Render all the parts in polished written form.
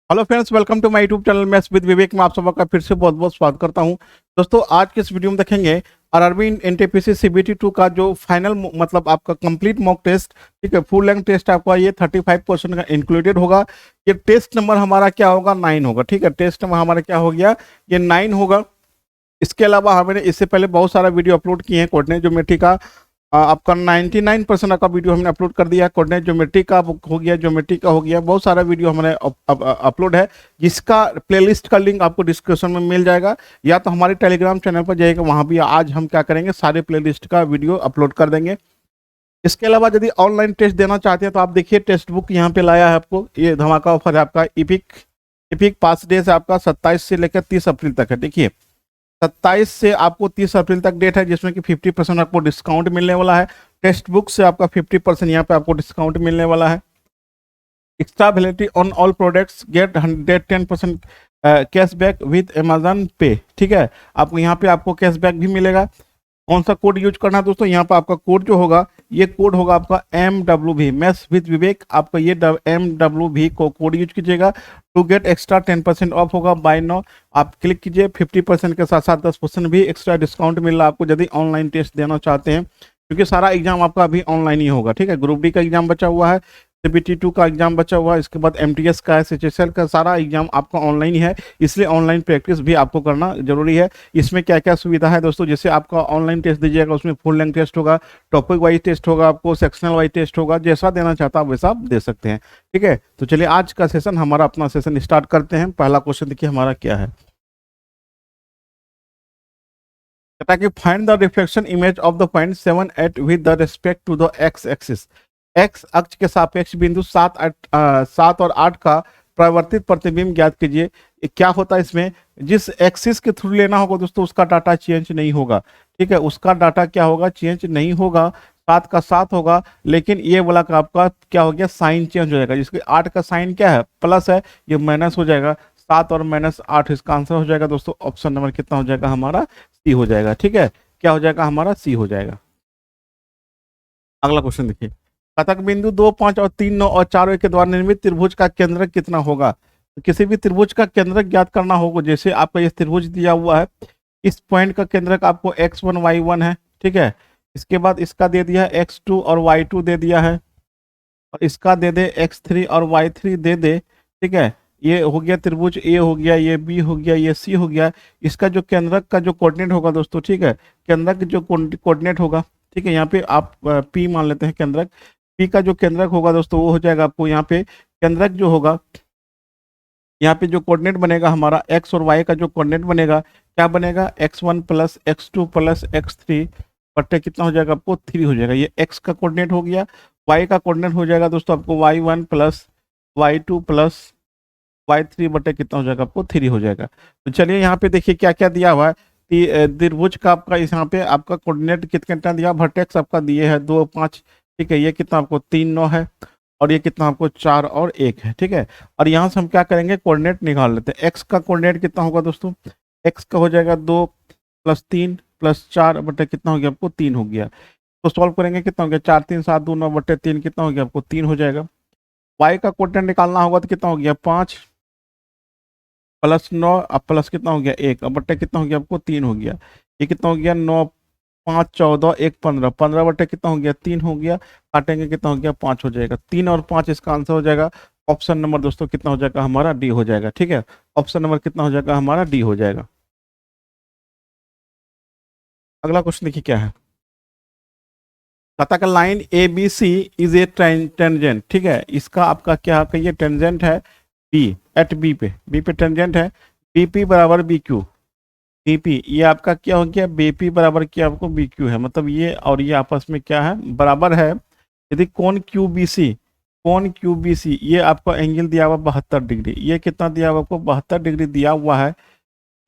Hello friends, welcome to my YouTube channel maths with Vivek में आप सबका फिर से बहुत बहुत स्वागत करता हूं। दोस्तों, आज के इस वीडियो में देखेंगे आरआरबी एनटीपीसी सीबीटी 2 का जो फाइनल मतलब आपका कंप्लीट मॉक टेस्ट, ठीक है, फुल लेंथ टेस्ट आपका ये 35% का इंक्लूडेड होगा। ये टेस्ट नंबर हमारा क्या होगा, 9 होगा। ठीक है, टेस्ट नंबर हमारा क्या हो गया, ये 9 होगा। इसके अलावा हमने इससे पहले बहुत सारा वीडियो अपलोड किए हैं कोऑर्डिनेट ज्योमेट्री का। आपका 99% का वीडियो हमने अपलोड कर दिया है। कोऑर्डिनेट ज्योमेट्री का हो गया, ज्योमेट्री का हो गया, बहुत सारा वीडियो हमारे अपलोड है, जिसका प्लेलिस्ट का लिंक आपको डिस्क्रिप्शन में मिल जाएगा, या तो हमारे टेलीग्राम चैनल पर जाइएगा, वहाँ भी आज हम क्या करेंगे, सारे प्लेलिस्ट का वीडियो अपलोड कर देंगे। इसके अलावा यदि ऑनलाइन टेस्ट देना चाहते हैं तो आप देखिए, टेक्स्ट बुक यहाँ पे लाया है आपको, ये धमाका ऑफर है आपका। इपिक पास डेज आपका 27 से लेकर 30 अप्रैल तक है। देखिए, 27 से आपको 30 अप्रैल तक डेट है, जिसमें कि 50% आपको डिस्काउंट मिलने वाला है। टेक्स्ट बुक से आपका 50% यहाँ पे आपको डिस्काउंट मिलने वाला है। Extra validity on all products, get 110% cashback with Amazon Pay. ठीक है, आपको यहाँ पे आपको कैशबैक भी मिलेगा। कौन सा कोड यूज करना है दोस्तों, यहाँ पर आपका कोड जो होगा, ये कोड होगा आपका MWV, मैथ्स विद विवेक। आपका ये MWV को कोड यूज कीजिएगा टू गेट एक्स्ट्रा 10% ऑफ होगा। बाय नाउ आप क्लिक कीजिए। 50% के साथ साथ 10% भी एक्स्ट्रा डिस्काउंट मिल रहा है आपको, यदि ऑनलाइन टेस्ट देना चाहते हैं, क्योंकि सारा एग्जाम आपका अभी ऑनलाइन ही होगा। ठीक है, ग्रुप डी का एग्जाम बचा हुआ है, सीबीटी 2 का एग्जाम बचा हुआ है, इसके बाद MTS का है, SHSL का, सारा एग्जाम आपका ऑनलाइन ही है, इसलिए ऑनलाइन प्रैक्टिस भी आपको करना जरूरी है। इसमें क्या क्या सुविधा है दोस्तों, जैसे आपका ऑनलाइन टेस्ट दीजिएगा, उसमें फुल लेंथ टेस्ट होगा, टॉपिक वाइज टेस्ट होगा, आपको सेक्शनल वाइज टेस्ट होगा, जैसा देना चाहता है वैसा आप दे सकते हैं। ठीक है, तो चलिए आज का सेशन, हमारा अपना सेशन स्टार्ट करते हैं। पहला क्वेश्चन देखिए हमारा क्या है, कहता है कि find the reflection image of the point 7 8 with the respect to the x axis. X अक्ष के सापेक्ष बिंदु 7 और 8 का परिवर्तित प्रतिबिंब ज्ञात कीजिए। क्या होता है इसमें, जिस एक्सिस के थ्रू लेना होगा दोस्तों, उसका डाटा चेंज नहीं होगा। ठीक है, उसका डाटा क्या होगा, चेंज नहीं होगा। 7 का 7 होगा, लेकिन ये वाला का आपका क्या हो गया, साइन चेंज हो जाएगा। जिसके 8 का साइन क्या है, प्लस है, ये माइनस हो जाएगा। 7 और -8 इसका आंसर हो जाएगा दोस्तों। ऑप्शन नंबर कितना हो जाएगा हमारा, सी हो जाएगा। ठीक है, क्या हो जाएगा हमारा, सी हो जाएगा। अगला क्वेश्चन देखिए, कटक बिंदु 2 5 और 3 9 और 4 के द्वारा निर्मित त्रिभुज का केंद्र कितना होगा। तो किसी भी त्रिभुज का केंद्र ज्ञात करना होगा। जैसे आपका ये त्रिभुज दिया हुआ है, इस पॉइंट का केंद्र आपको x1 y1 है। ठीक है, इसके बाद इसका दे दिया है x2 और y2 दे दिया है, और इसका दे दे x3 और y3 दे दे। ठीक है, ये हो गया त्रिभुज ए हो गया, ये बी हो गया, ये सी हो गया। इसका जो केंद्रक का जो कोऑर्डिनेट होगा दोस्तों, ठीक है, केंद्रक जो कोऑर्डिनेट होगा, ठीक है, यहाँ पे आप पी मान लेते हैं केंद्रक। पी का जो केंद्रक होगा दोस्तों, वो हो जाएगा आपको यहाँ पे केंद्रक जो होगा, यहाँ पे जो कोऑर्डिनेट बनेगा हमारा एक्स और वाई का जो कोऑर्डिनेट बनेगा, क्या बनेगा, x1 plus x2 plus x3 बट्टे कितना हो जाएगा आपको, 3 हो जाएगा। ये x का कोऑर्डिनेट हो गया। y का कोऑर्डिनेट हो जाएगा दोस्तों आपको y1 plus y2 plus y3 बटे कितना हो जाएगा आपको, 3 हो जाएगा। तो चलिए यहाँ पे देखिए क्या क्या दिया हुआ है कि त्रिभुज का आपका इस यहाँ पे आपका कोऑर्डिनेट कितना दिया, वर्टेक्स आपका दिए है 2 5। ठीक है, ये कितना आपको 3 9 है, और ये कितना आपको 4 और 1 है। ठीक है, और यहाँ से हम क्या करेंगे, कोऑर्डिनेट निकाल लेते हैं। एक्स का कोऑर्डिनेट कितना होगा दोस्तों, एक्स का हो जाएगा 2 + 3 + 4 बटे कितना हो गया आपको, 3 हो गया। तो सॉल्व करेंगे, कितना हो गया, 4 3 7 2 9 बटे 3 कितना हो गया आपको, 3 हो जाएगा। वाई का कोऑर्डिनेट निकालना होगा तो कितना हो गया, 5 + 9 अब प्लस कितना हो गया, 1 अब बट्टे कितना हो गया आपको, 3 हो गया। ये कितना हो गया, 9 5 14 1 15 15 बट्टे कितना हो गया, 3 हो गया। काटेंगे कितना हो गया, 5 हो जाएगा। 3 और 5 इसका आंसर हो जाएगा। ऑप्शन नंबर दोस्तों कितना हो जाएगा हमारा, डी हो जाएगा। ठीक है, ऑप्शन नंबर कितना हो जाएगा हमारा, डी हो जाएगा। अगला क्वेश्चन देखिए क्या है, कहता है line ABC is a tangent. ठीक है, इसका आपका क्या कहिए, टेंजेंट है बी, एट बी पे टेंजेंट है। BP बराबर BQ, BP ये आपका क्या हो गया, BP बराबर क्या आपको BQ है, मतलब ये और ये आपस में क्या है, बराबर है। यदि कोण QBC ये आपका एंगल दिया हुआ 72 डिग्री, ये कितना दिया हुआ आपको, 72 डिग्री दिया हुआ है।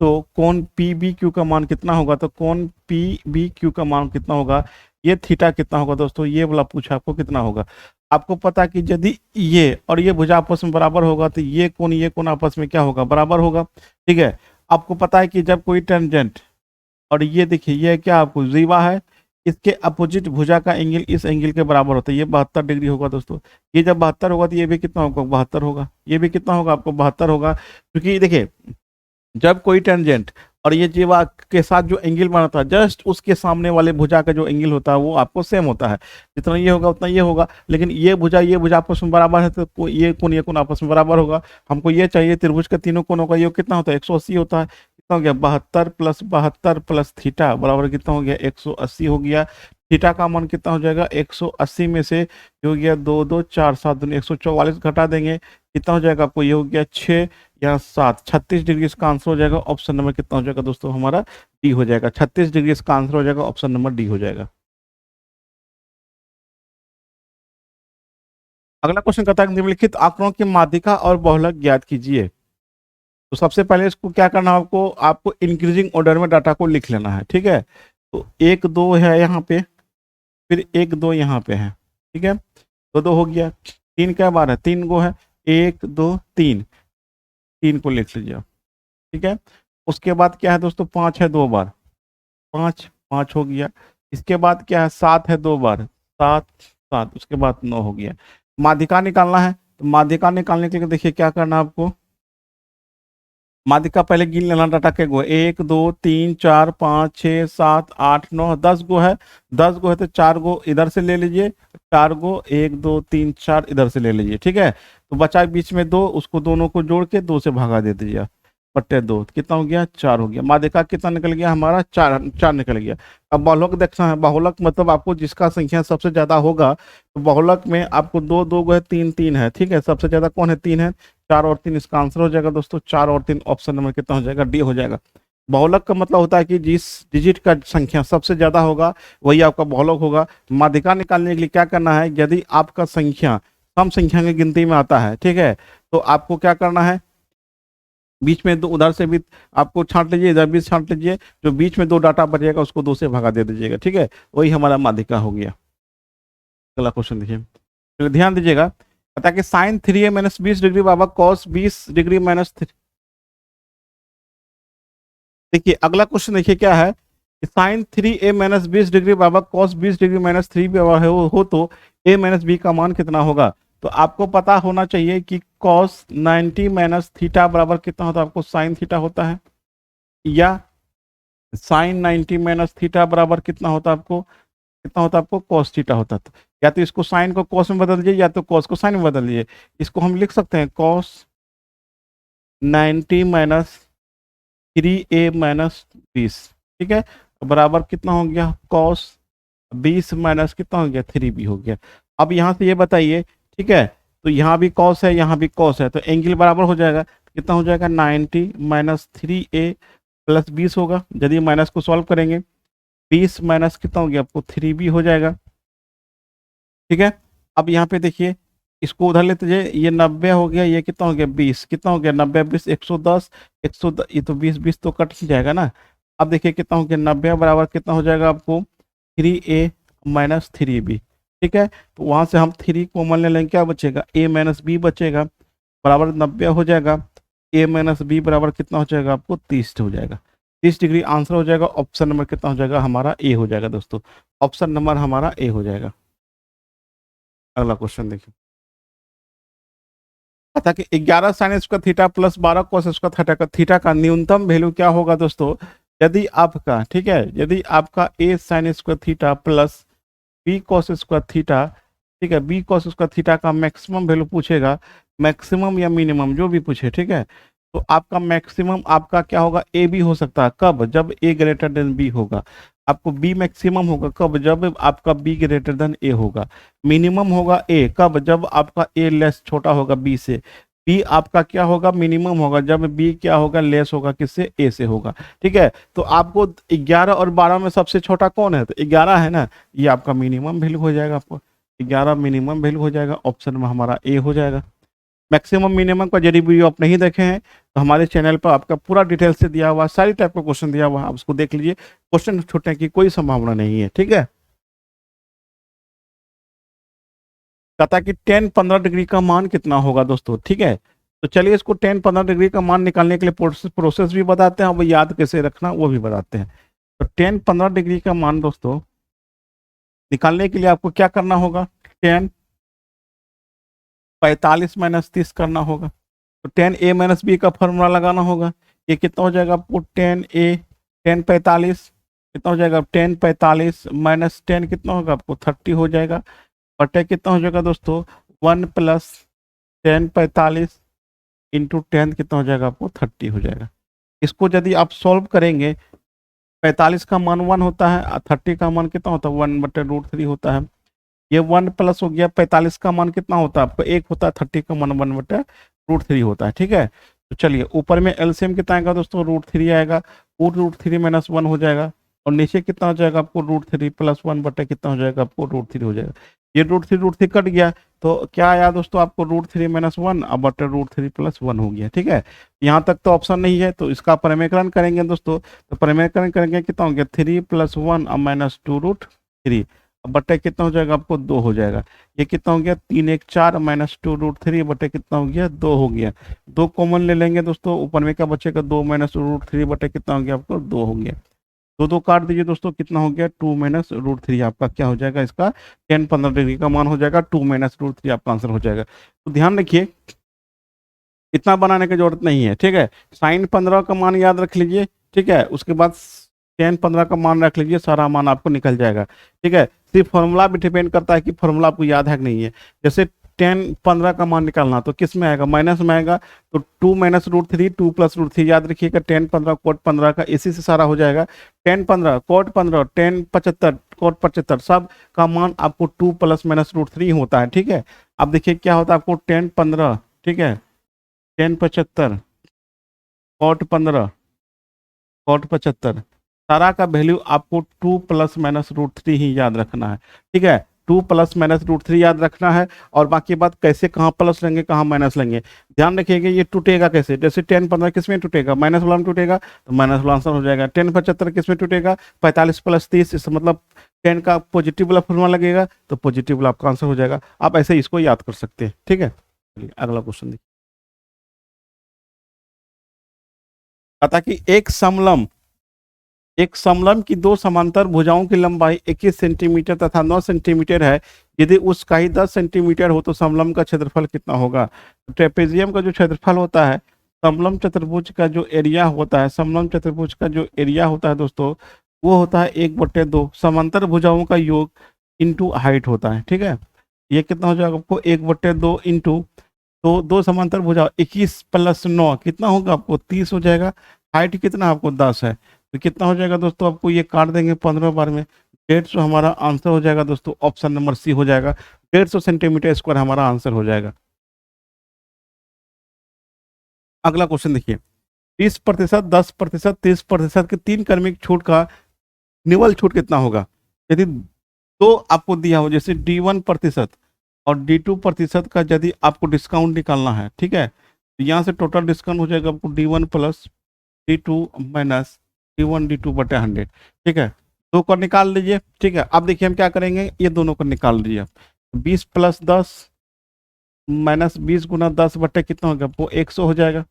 तो कोण PBQ का मान कितना होगा, तो कोण PBQ का मान कितना होगा, ये थीटा कितना होगा दोस्तों, ये वाला पूछा आपको कितना होगा। आपको पता है कि यदि ये और ये भुजा आपस में बराबर होगा तो ये कोण आपस में क्या होगा, बराबर होगा। ठीक है, आपको पता है कि जब कोई टेंजेंट, और ये देखिए ये क्या आपको जीवा है, इसके अपोजिट भुजा का एंगल इस एंगल के बराबर होता है, ये 72 डिग्री होगा दोस्तों। ये जब 72 होगा तो ये भी कितना होगा, 72 होगा। ये भी कितना होगा आपको, 72 होगा। क्योंकि देखिए जब कोई टेंजेंट और ये जीवा के साथ जो एंगल बनाता है, जस्ट उसके सामने वाले भुजा का जो एंगल होता है वो आपको सेम होता है, जितना ये होगा उतना ये होगा। लेकिन ये भुजा आपस में बराबर है, तो ये कोण आपस में बराबर होगा। हमको ये चाहिए त्रिभुज के तीनों कोणों का योग कितना होता है, 180 होता है। कितना हो गया, 72 प्लस थीटा बराबर कितना हो गया, 180 हो गया। थीटा का मान कितना हो जाएगा, 180 में से हो गया 2 2 4 7 144 घटा देंगे, कितना हो जाएगा आपको, ये हो गया 6 या 7, 36 डिग्री इसका आंसर हो जाएगा। ऑप्शन नंबर कितना हो जाएगा दोस्तों, हमारा डी हो जाएगा। 36 डिग्री इसका आंसर हो जाएगा, ऑप्शन नंबर डी हो जाएगा। अगला क्वेश्चन कहता है निम्नलिखित आंकड़ों की माध्यिका और बहुलक ज्ञात कीजिए। तो सबसे पहले इसको क्या करना है, आपको इंक्रीजिंग ऑर्डर में डाटा को लिख लेना है, ठीक है। तो 1 2 है यहाँ पे, फिर 1 2 यहाँ पे है, ठीक है। 2 2 हो गया, 3 क्या बार है, 3 गो है, 1 2 3, 3 को लिख लीजिए, ठीक है। उसके बाद क्या है दोस्तों, 5 है 2 बार, 5 5 हो गया। इसके बाद क्या है, 7 है 2 बार, 7 7। उसके बाद 9 हो गया। माध्यिका निकालना है, तो माध्यिका निकालने के लिए देखिए क्या करना है आपको, माध्यिका पहले गिन लेना डाटा के गो, 1 2 3 4 5 6 7 8 9 10 गो है। 10 गो है तो 4 गो इधर से ले लीजिए, 4 गो 1 2 3 4 इधर से ले लीजिए, ठीक है। तो बचा बीच में 2, उसको दोनों को जोड़ के 2 से भगा दे दीजिए, बट्टे 2 कितना हो गया, 4 हो गया। माध्यिका कितना निकल गया हमारा, 4 निकल गया। अब बहुलक देखना है, बहुलक मतलब आपको जिसका संख्या सबसे ज्यादा होगा, तो बहुलक में आपको 2 2 गो है, 3 3 है, ठीक है। सबसे ज्यादा कौन है, 3 है। 4 और 3 इसका आंसर हो जाएगा दोस्तों, 4 और 3 ऑप्शन नंबर कितना हो जाएगा, डी हो जाएगा। बहुलक का मतलब होता है कि जिस डिजिट का संख्या सबसे ज्यादा होगा वही आपका बहुलक होगा। माध्यिका निकालने के लिए क्या करना है, यदि आपका संख्या कम संख्या की गिनती में आता है, ठीक है, तो आपको क्या करना है, बीच में 2 उधर से भी आपको छांट लीजिए, इधर भी छांट लीजिए, जो बीच में 2 डाटा बचेगा उसको 2 से भगा दे दीजिएगा, ठीक है। वही हमारा माध्यिका हो गया। अगला क्वेश्चन देखिए, तो ध्यान दीजिएगा, पता कि साइन 3a माइनस 20 डिग्री बराबर कॉस 20 डिग्री माइनस। देखिए अगला क्वेश्चन देखिए क्या है, साइन 3a माइनस 20 डिग्री बराबर कॉस 20 डिग्री माइनस 3b हो तो a माइनस बी का मान कितना होगा। तो आपको पता होना चाहिए कि कॉस 90 माइनस थीटा बराबर कितना होता है, आपको साइन थीटा होता है, या साइन 90 माइनस थीटा बराबर कितना होता है, आपको कितना होता है, आपको कॉस थीटा होता है। या तो इसको साइन को कॉस में बदल दीजिए, या तो कॉस को साइन में बदल दीजिए। इसको हम लिख सकते हैं कॉस 90 माइनस 3a माइनस 20, ठीक है, बराबर कितना हो गया, कॉस 20 माइनस कितना हो गया, 3b हो गया। अब यहाँ से ये बताइए, ठीक है, तो यहाँ भी कॉस है, यहाँ भी कॉस है, तो एंगल बराबर हो जाएगा, कितना हो जाएगा, 90 माइनस 3a प्लस 20 होगा। यदि माइनस को सॉल्व करेंगे, 20 माइनस कितना हो गया आपको, 3b हो जाएगा, ठीक है। अब यहाँ पे देखिए, इसको उधर लेते जाइए, ये 90 हो गया, ये कितना हो गया, 20, कितना हो गया, 90 20 110, 110 ये तो 20 20 तो कट ही जाएगा ना। अब देखिए कितना हो गया, 90 बराबर कितना हो जाएगा आपको, 3a माइनस 3b, ठीक है। तो वहां से हम 3 कॉमन ले लेंगे, क्या बचेगा, a माइनस बी बचेगा, बराबर 90 हो जाएगा। a माइनस बी बराबर कितना हो जाएगा आपको, 30 हो जाएगा। 30 डिग्री आंसर हो जाएगा। ऑप्शन नंबर कितना हो जाएगा हमारा, ए हो जाएगा दोस्तों। ऑप्शन नंबर हमारा ए हो जाएगा। अगला क्वेश्चन देखिए, पता कि 11 sine square theta plus 12 cos square theta का न्यूनतम वैल्यू क्या होगा दोस्तों। यदि आपका, ठीक है, यदि आपका a sine square theta plus b cos square theta, ठीक है, b कोस स्क्वायर थीटा का मैक्सिमम वैल्यू पूछेगा, मैक्सिमम या मिनिमम जो भी पूछे, ठीक है, तो आपका मैक्सिमम आपका क्या होगा, ए बी हो सकता है, कब, जब a ग्रेटर देन b होगा। आपको b मैक्सिमम होगा कब, जब आपका b ग्रेटर देन a होगा। मिनिमम होगा a कब, जब आपका a लेस छोटा होगा b से। b आपका क्या होगा, मिनिमम होगा जब b क्या होगा, लेस होगा किससे, a से होगा, ठीक है। तो आपको 11 और 12 में सबसे छोटा कौन है, तो 11 है ना, ये आपका मिनिमम वैल्यू हो जाएगा, आपको 11 मिनिमम वैल्यू हो जाएगा। ऑप्शन में हमारा ए हो जाएगा। मैक्सिमम मिनिमम का यदि वीडियो आप नहीं देखे हैं तो हमारे चैनल पर आपका पूरा डिटेल से दिया हुआ, सारी टाइप का क्वेश्चन दिया हुआ, आप उसको देख लीजिए, क्वेश्चन छूटने की कोई संभावना नहीं है, ठीक है। कहता है कि 10-15 डिग्री का मान कितना होगा दोस्तों, ठीक है। तो चलिए इसको 10-15 डिग्री का मान निकालने के लिए प्रोसेस भी बताते हैं, वो याद कैसे रखना वो भी बताते हैं। तो 10-15 डिग्री का मान दोस्तों निकालने के लिए आपको क्या करना होगा, 10 45 माइनस 30 करना होगा। तो 10a माइनस बी का फॉर्मूला लगाना होगा। ये कितना हो जाएगा आपको, 10a 10 45 कितना हो जाएगा, 10 45 माइनस 10 कितना होगा आपको 30 हो जाएगा, बटे कितना हो जाएगा दोस्तों 1 प्लस 10 45 इंटू 10 कितना हो जाएगा आपको 30 हो जाएगा। इसको यदि आप सॉल्व करेंगे, 45 का मान 1 होता है, 30 का मान कितना होता है 1/√3 होता है। ये 1 प्लस हो गया, 45 का मान कितना होता है आपको 1 होता है, 30 का मान 1/√3 होता है। ठीक है, तो चलिए ऊपर में एलसीएम कितना आएगा दोस्तों, √3 आएगा, √3 माइनस 1 हो जाएगा, और नीचे कितना हो जाएगा आपको √3 प्लस 1 बटे कितना हो जाएगा आपको √3 हो जाएगा। ये √3 कट गया, तो क्या आया दोस्तों आपको √3 माइनस 1 अब बटे √3 प्लस 1 हो गया। ठीक है, यहाँ तक तो ऑप्शन नहीं है, तो इसका परिमेयकरण करेंगे दोस्तों, तो परिमेयकरण करेंगे कितना हो गया 3 + 1 अब माइनस 2√3 अब बटे कितना हो जाएगा आपको 2 हो जाएगा। ये कितना हो गया 3 1 4 माइनस 2√3 बटे कितना हो गया 2 हो गया। 2 कॉमन ले लेंगे दोस्तों, ऊपर में क्या बचेगा 2 माइनस √3 बटे कितना हो गया आपको 2 हो गया। 2 काट दीजिए दोस्तों, कितना हो गया 2 माइनस √3 आपका क्या हो जाएगा, इसका 10-15 डिग्री का मान हो जाएगा, 2 माइनस √3 आपका आंसर हो जाएगा। तो ध्यान रखिए इतना बनाने की जरूरत नहीं है। ठीक है, साइन 15 का मान याद रख लीजिए। ठीक है, उसके बाद टेन 15 का मान रख लीजिए, सारा मान आपको निकल जाएगा। ठीक है, सिर्फ फॉर्मूला भी डिपेंड करता है कि फॉर्मूला आपको याद है कि नहीं है। जैसे 10 15 का मान निकालना तो किस में आएगा, माइनस में आएगा, तो 2 माइनस √3 2 प्लस √3 याद रखिएगा, 10 15 कोट 15 का इसी से सारा हो जाएगा। 10 15 कोट 15 10 75 कोट 75 सब का मान आपको 2 प्लस माइनस √3 होता है। ठीक है, अब देखिए क्या होता है आपको 10 15, ठीक है 10 75 कोट 15 कोट 75 सारा का वैल्यू आपको 2 प्लस माइनस √3 ही याद रखना है। ठीक है, 2 प्लस माइनस √3 याद रखना है, और बाकी बात कैसे कहाँ प्लस लेंगे कहाँ माइनस लेंगे ध्यान रखिएगा। ये टूटेगा कैसे, जैसे 10 15 किस में टूटेगा, माइनस वाला में टूटेगा, तो माइनस वाला आंसर हो जाएगा। 10 75 किस में टूटेगा, 45 प्लस 30, इसका मतलब 10 का पॉजिटिव वाला फॉर्मूला लगेगा, तो पॉजिटिव वाला आपका आंसर हो जाएगा। आप ऐसे इसको याद कर सकते हैं। ठीक है, चलिए अगला क्वेश्चन देखिए। पता कि एक समलंब की दो समांतर भुजाओं की लंबाई 21 सेंटीमीटर तथा 9 सेंटीमीटर है। यदि उसका ही 10 सेंटीमीटर हो तो समलंब का क्षेत्रफल कितना होगा। ट्रेपेजियम का जो क्षेत्रफल होता है, समलंब चतुर्भुज का जो एरिया होता है, समलंब चतुर्भुज का जो एरिया होता है दोस्तों, वो होता है 1/2 समांतर भुजाओं का योग इंटू हाइट होता है। ठीक है, ये कितना हो जाएगा आपको 1/2 इंटू, तो दो समांतर भुजा 21 + 9 कितना होगा आपको 30 हो जाएगा। हाइट कितना आपको 10 है, तो कितना हो जाएगा दोस्तों, आपको ये काट देंगे 15 बार में, 150 हमारा आंसर हो जाएगा दोस्तों, ऑप्शन नंबर सी हो जाएगा। 150 सेंटीमीटर स्क्वायर हमारा आंसर हो जाएगा। अगला क्वेश्चन देखिए, 30%, 10%, 30% के 3 क्रमिक छूट का निवल छूट कितना होगा। यदि दो आपको दिया हो, जैसे D1% और D2% का यदि आपको डिस्काउंट निकालना है, ठीक है, तो यहाँ से टोटल डिस्काउंट हो जाएगा आपको D1 plus D2 minus D1 D2 बटे 100। ठीक है, दो को निकाल लीजिए। ठीक है, अब देखिए हम क्या करेंगे, ये दोनों को निकाल लीजिए। 20 + 10 माइनस 20 गुना 10 बटे कितना हो गया वो 100 हो जाएगा।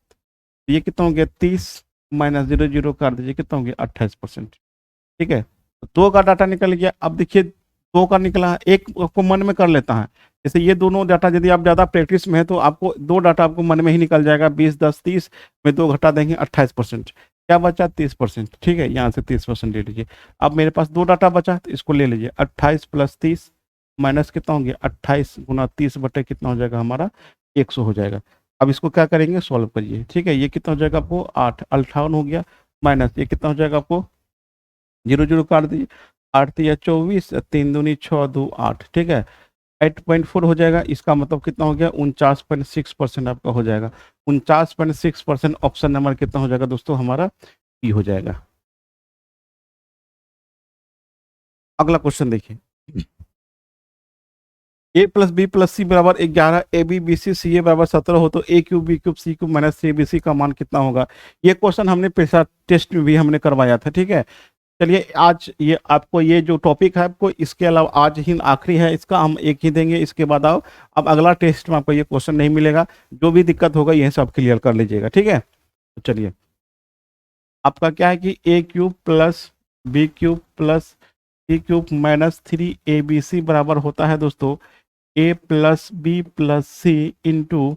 ये कितना हो गया 30 माइनस 0 0 कर दीजिए, कितना हो गया 28%। ठीक है, तो दो का डाटा निकल गया। अब देखिए दो का निकला, एक को मन में कर लेता है। जैसे ये दोनों डाटा यदि आप ज़्यादा प्रैक्टिस में है तो आपको दो डाटा आपको मन में ही निकल जाएगा। 20 10 30 में दो घटा देंगे 28%, क्या बचा 30%। ठीक है, यहाँ से 30% ले लीजिए। अब मेरे पास दो डाटा बचा तो इसको ले लीजिए, 28 + 30 माइनस कितना हो गया 28 गुना 30 बटे कितना हो जाएगा हमारा 100 हो जाएगा। अब इसको क्या करेंगे, सॉल्व करिए। ठीक है, ये कितना हो जाएगा आपको 8 58 हो गया, माइनस ये कितना हो जाएगा आपको 0 0 काट दीजिए, 8 या 24 3 दूनी 6 2 8। ठीक है, 8.4 हो जाएगा। इसका मतलब कितना हो गया 49.6% आपका हो जाएगा। 49.6% ऑप्शन नंबर कितना हो जाएगा दोस्तों हमारा बी हो जाएगा। अगला क्वेश्चन देखिए, a + b + c बराबर 11, ab bc ca बराबर 17 हो तो a cube b cube c cube minus 3bc का मान कितना होगा। ये क्वेश्चन हमने पिछला टेस्ट में भी हमने करवाया था। ठीक है, चलिए आज ये आपको ये जो टॉपिक है आपको इसके अलावा आज ही आखिरी है इसका, हम एक ही देंगे, इसके बाद आओ अब अगला टेस्ट में आपको ये क्वेश्चन नहीं मिलेगा। जो भी दिक्कत होगा यही सब क्लियर कर लीजिएगा। ठीक है, तो चलिए आपका क्या है कि a³ + b³ + सी क्यूब माइनस 3abc बराबर होता है दोस्तों a plus b plus c into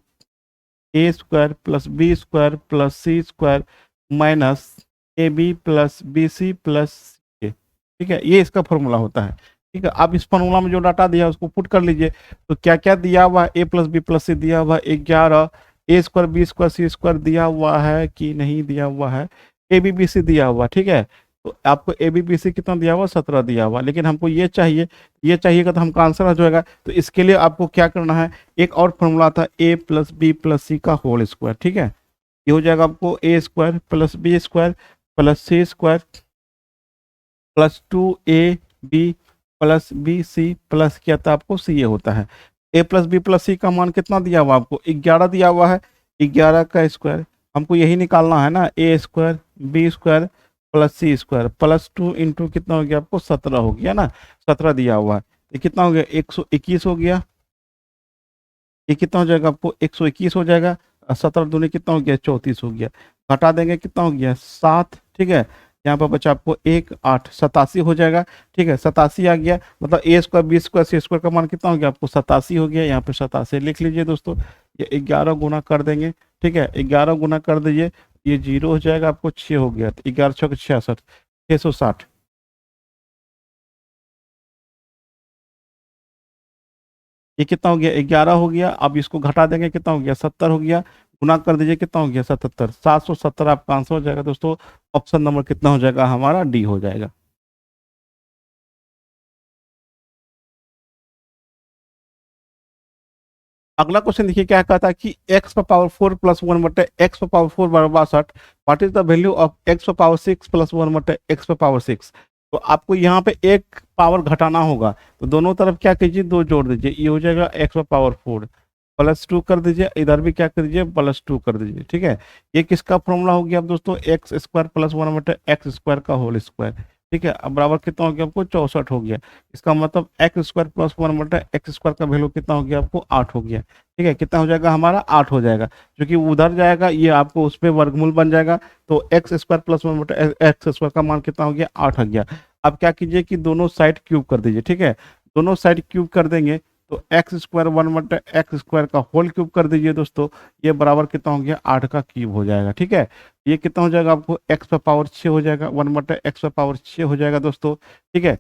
a square plus b square plus c square minus a b plus b c plus a. ठीक है, ये इसका फॉर्मूला होता है। ठीक है, आप इस फॉर्मूला में जो डाटा दिया है उसको पुट कर लीजिए। तो क्या क्या दिया हुआ है, ए प्लस बी प्लस सी दिया हुआ है 11, ए स्क्वायर बी स्क्वायर सी स्क्वायर दिया हुआ है कि नहीं दिया हुआ है, ए बी बी सी दिया हुआ। ठीक है, तो आपको ए बी बी सी कितना दिया हुआ, 17 दिया हुआ, लेकिन हमको ये चाहिएगा तो हमका आंसर आ जाएगा। तो इसके लिए आपको क्या करना है, एक और फॉर्मूला था a plus b plus c का होल स्क्वायर। ठीक है, ये हो जाएगा आपको a square plus b square plus c square plus 2ab plus b c plus क्या था आपको सी, ये होता है। A plus b plus c का मान कितना दिया हुआ आपको, 11 दिया हुआ है। 11 का स्क्वायर हमको यही निकालना है ना, ए square B square plus c square plus 2 into कितना हो गया आपको 17 हो गया ना, 17 दिया हुआ है। ये कितना हो गया 121 हो गया। ये कितना हो जाएगा आपको 121 हो जाएगा। 17 दूनी कितना हो गया 34 हो गया। घटा देंगे कितना हो गया 7। ठीक है, यहाँ पर बचा आपको 1 8 87 हो जाएगा। ठीक है, 87 आ गया, मतलब ए स्क्वायर बी स्क्वायर सी स्क्वायर का मान कितना हो गया आपको 87 हो गया। यहाँ पे 87 लिख लीजिए दोस्तों। ये 11 गुना कर देंगे। ठीक है, 11 गुना कर दीजिए, ये 0 हो जाएगा आपको 6 हो गया। तो 11 6 66 660। ये कितना हो गया 11 हो गया। अब इसको घटा देंगे कितना हो गया 70 हो गया। गुना कर दीजिए कितना हो गया 77, 770 आपका आंसर हो जाएगा दोस्तों। ऑप्शन नंबर कितना हो जाएगा हमारा, डी हो जाएगा। अगला क्वेश्चन देखिए क्या कहता है कि x पर पावर 4 प्लस 1 बटे x पर पावर 4 बराबर 62। What is the value of x पर पावर 6 प्लस 1 बटे x पर पावर 6। तो आपको यहाँ पे एक पावर घटाना होगा, तो दोनों तरफ क्या कीजिए 2 जोड़ दीजिए। ये हो जाएगा x पर पावर 4 प्लस 2 कर दीजिए, इधर भी क्या कर दीजिए प्लस 2 कर दीजिए। ठीक है, ये किसका फॉर्मूला हो गया अब दोस्तों, एक्स स्क्वायर प्लस 1 बटे एक्स स्क्वायर का होल स्क्वायर। ठीक है, अब बराबर कितना हो गया आपको 64 हो गया। इसका मतलब एक्स स्क्वायर प्लस 1 बटे एक्स स्क्वायर का वैल्यू कितना हो गया आपको 8 हो गया। ठीक है, कितना हो जाएगा हमारा 8 हो जाएगा, क्योंकि उधर जाएगा ये आपको उस पर वर्गमूल बन जाएगा। तो एक्स स्क्वायर प्लस 1 बटे एक्स स्क्वायर का मान कितना हो गया 8 आ गया। अब क्या कीजिए कि दोनों साइड क्यूब कर दीजिए। ठीक है, दोनों साइड क्यूब कर देंगे तो एक्स स्क्वायर 1 बटे एक्स स्क्वायर का होल क्यूब कर दीजिए दोस्तों। ये बराबर कितना हो गया 8 का क्यूब हो जाएगा। ठीक है, ये कितना हो जाएगा आपको एक्स पर पावर 6 हो जाएगा, 1 बटे एक्स पर पावर 6 हो जाएगा दोस्तों। ठीक है,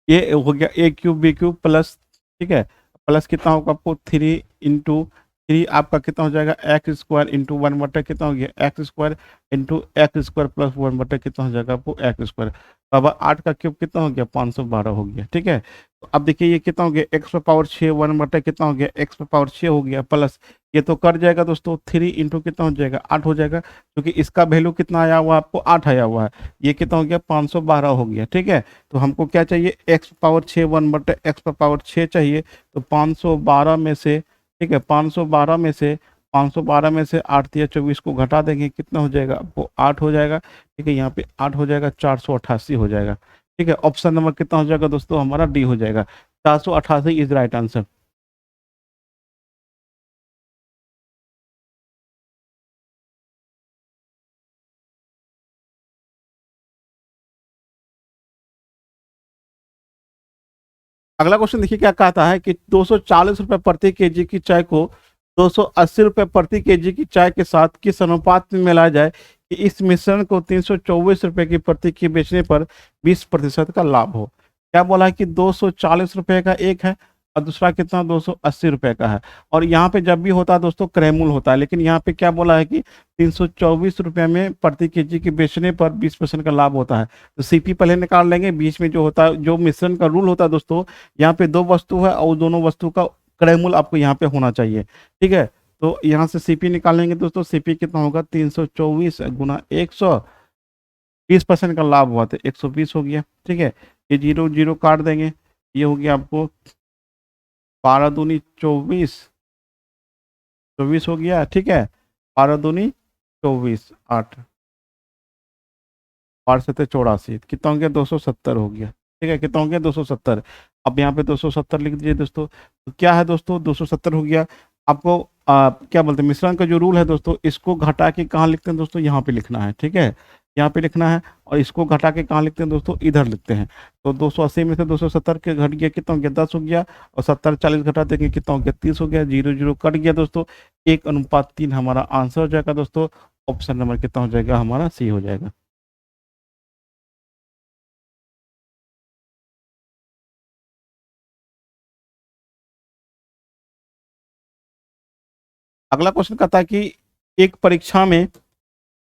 ये हो गया ए क्यूब बी क्यूब प्लस। ठीक है, प्लस कितना होगा आपको 3 इंटू 3 आपका कितना हो जाएगा एक्स स्क्वायर इंटू 1 बटे कितना हो गया x square into x square plus 1 बटे कितना हो जाएगा आपको एक्स स्क्वायर। अब 8 का क्यूब कितना हो गया 512 हो गया। ठीक है, तो अब देखिए ये कितना हो गया एक्स पर पावर 6 1 बटे कितना हो गया एक्स पर पावर 6 हो गया प्लस ये तो कर जाएगा दोस्तों 3 इंटू कितना हो जाएगा 8 हो जाएगा, क्योंकि इसका वैल्यू कितना आया हुआ आपको 8 आया हुआ है। ये कितना हो गया 512 हो गया। ठीक है, तो हमको क्या चाहिए एक्स पावर 6 1 बटे एक्स पर पावर 6 चाहिए। तो 512 में से, ठीक है 512 में से 512 में से 8 या 24 को घटा देंगे कितना हो जाएगा आपको 8 हो जाएगा। ठीक है, यहाँ पे 8 हो जाएगा 488 हो जाएगा। ठीक है, ऑप्शन नंबर कितना हो जाएगा दोस्तों हमारा डी हो जाएगा। 488 इज राइट आंसर। अगला क्वेश्चन देखिए क्या कहता है कि 240 रुपए प्रति केजी की चाय को 280 रुपए प्रति केजी की चाय के साथ किस अनुपात में मिलाया जाए कि इस मिश्रण को 324 रुपए की प्रति की बेचने पर 20% का लाभ हो। क्या बोला है कि 240 रुपए का एक है और दूसरा कितना 280 रुपए का है। और यहाँ पे जब भी होता है दोस्तों क्रयमूल होता है, लेकिन यहाँ पे क्या बोला है कि 324 रुपए में प्रति केजी की बेचने पर 20% का लाभ होता है। तो सीपी पहले निकाल लेंगे, बीच में जो होता है जो मिश्रण का रूल होता है दोस्तों, यहाँ पे 2 वस्तु है और दोनों वस्तु का क्रयमूल आपको यहाँ पे होना चाहिए। ठीक है, तो यहाँ से सीपी निकालेंगे दोस्तों, सीपी कितना होगा 324 गुना 100, 20% का लाभ हुआ तो 120 हो गया। ठीक है, ये 0 0 काट देंगे, ये हो गया आपको 12 दूनी 24, 24 हो गया। ठीक है, 12 दूनी 24 8 8 से 84 कितना हो गया 270 हो गया। ठीक है, कितना हो गया 270। अब यहाँ पे 270 लिख दीजिए दोस्तों। तो क्या है दोस्तों 270 हो गया। आपको क्या बोलते हैं मिश्रण का जो रूल है दोस्तों, इसको घटा के कहाँ लिखते हैं दोस्तों, यहाँ पे लिखना है। ठीक है, यहाँ पे लिखना है, और इसको घटा के कहाँ लिखते हैं दोस्तों, इधर लिखते हैं। तो 280 में से 270 के घट गया, कितना हो गया, 10 हो गया, और 70 40 घटा देंगे, कितना हो गया, 30 हो गया, 0 0 कट गया दोस्तों, 1:3 हमारा आंसर हो जाएगा दोस्तों। ऑप्शन नंबर कितना हो जाएगा, हमारा सी हो जाएगा। अगला क्वेश्चन कहता है कि एक परीक्षा में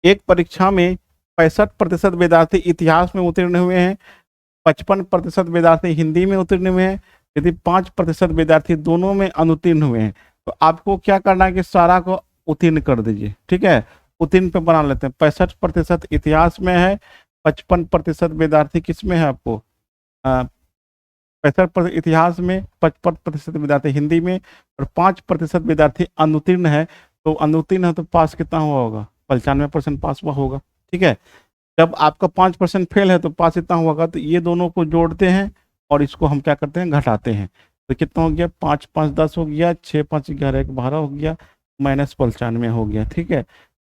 एक परीक्षा में 65% विद्यार्थी इतिहास में उत्तीर्ण हुए हैं, 55% विद्यार्थी हिंदी में उत्तीर्ण हुए हैं, यदि 5% विद्यार्थी दोनों में अनुत्तीर्ण हुए हैं, तो आपको क्या करना है कि सारा को उत्तीर्ण कर दीजिए। ठीक है, उत्तीर्ण पे बना लेते हैं। 65% इतिहास में है, 55% विद्यार्थी किस में है आपको, 65% इतिहास में, 55% विद्यार्थी हिंदी में, और 5% विद्यार्थी अनुत्तीर्ण है। तो अनुत्तीर्ण है तो पास कितना हुआ होगा, 95% पास हुआ होगा। ठीक है, जब आपका 5% फेल है तो पास इतना होगा। तो ये दोनों को जोड़ते हैं और इसको हम क्या करते हैं, घटाते हैं। तो कितना हो गया, 5 5 10 हो गया, 6 5 11 1 12 हो गया, -95 हो गया। ठीक है,